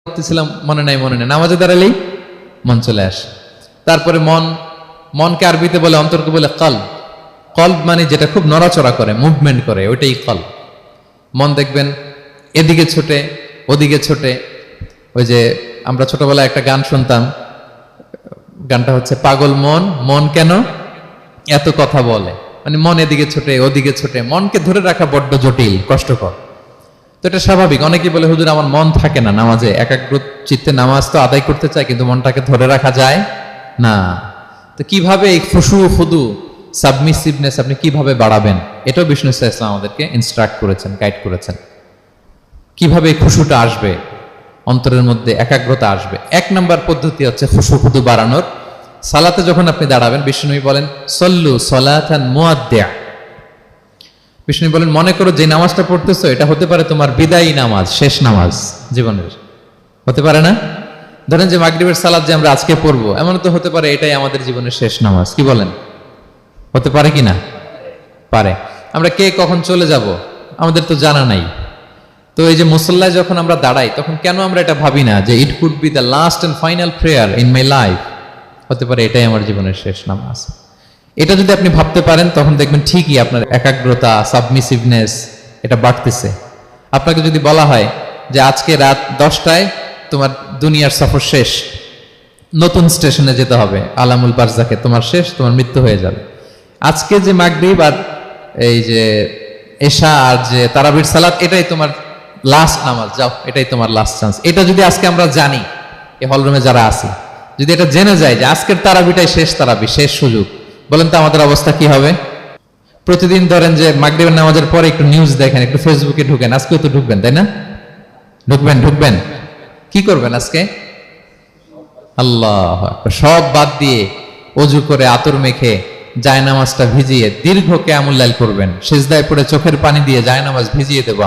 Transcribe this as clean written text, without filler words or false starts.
করতেছিলাম, মনে নাই নামাজে দাঁড়ালেই মন চলে আসে। তারপরে মনকে আরবিতে বলে, অন্তরকে বলে কলব। কলব মানে যেটা খুব নড়াচড়া করে, মুভমেন্ট করে, ওইটাই কলব। মন দেখবেন এদিকে ছোটে ওদিকে ছোটে। ওই যে আমরা ছোটবেলায় একটা গান শুনতাম, গানটা হচ্ছে পাগল মন, মন কেন এত কথা বলে। মানে মন এদিকে ছোটে ওদিকে ছোটে, মনকে ধরে রাখা বড্ড জটিল, কষ্টকর। তো এটা স্বাভাবিক। অনেকেই বলে, হুজুর আমার মন থাকে না নামাজে, একাগ্র চিত্তে নামাজ তো আদায় করতে চাই, কিন্তু মনটাকে ধরে রাখা যায় না। তো কিভাবে এই খুশু খুদু সাবমিসিভনেস আপনি কিভাবে বাড়াবেন, এটাও বিষ্ণু ইসলাম আমাদেরকে ইনস্ট্রাক্ট করেছেন, গাইড করেছেন। কিভাবে এই খুশুটা আসবে, অন্তরের মধ্যে একাগ্রতা আসবে। এক নম্বর পদ্ধতি হচ্ছে খুশু খুদু বাড়ানোর। সালাতে যখন আপনি দাঁড়াবেন, বিষ্ণু বলেন সল্লু সলাতান মুআদ্দিয়া। বিষ্ণু বলেন, মনে করো যে নামাজটা পড়তেছো এটা হতে পারে তোমার বিদায়ী নামাজ, শেষ নামাজ জীবনের, হতে পারে না? ধরেন যে মাগরিবের সালাত যে আমরা আজকে পড়বো, এমন তো হতে পারে এটাই আমাদের জীবনের শেষ নামাজ। কি বলেন, হতে পারে কি না? পারে। আমরা কে কখন চলে যাব আমাদের তো জানা নাই। তো এই যে মুসল্লায় যখন আমরা দাঁড়াই, তখন কেন আমরা এটা ভাবি না যে it could be the last and final prayer in my life, হতে পারে এটাই আমার জীবনের শেষ নামাজ। এটা যদি আপনি ভাবতে পারেন, তখন দেখবেন ঠিকই আপনার একাগ্রতা, সাবমিসিভনেস এটা বাড়তেছে। আপনাকে যদি বলা হয় যে আজকে রাত 10টায় তোমার দুনিয়ার সফর শেষ, নতুন স্টেশনে যেতে হবে, আলামুল বারজাকে, তোমার শেষ, তোমার মৃত্যু হয়ে যাবে। আজকে যে মাগরিব আর এই যে এশা আর যে তারাবির সালাত, এটাই তোমার লাস্ট নামাজ, যাও এটাই তোমার লাস্ট চান্স। এটা যদি আজকে আমরা জানি, এই হলরুমে যারা আছি, যদি এটা জেনে যায় যে আজকের তারাবিটাই শেষ তারাবি, শেষ সুযোগ, বলেন তো আমাদের অবস্থা কি হবে? প্রতিদিন ধরেন যে মাগরিবের নামাজের পরে একটু নিউজ দেখেন, একটু ফেসবুকে ঢুকেন, আজকেও তো ঢুকবেন, তাই না? ঢুকবেন কি করবেন আজকে? আল্লাহ সব বাদ দিয়ে অজু করে আতর মেখে জায়নামাজটা ভিজিয়ে দীর্ঘ কিয়ামুল লাইল করবেন, সিজদায় পড়ে চোখের পানি দিয়ে জায়নামাজ ভিজিয়ে দেবো।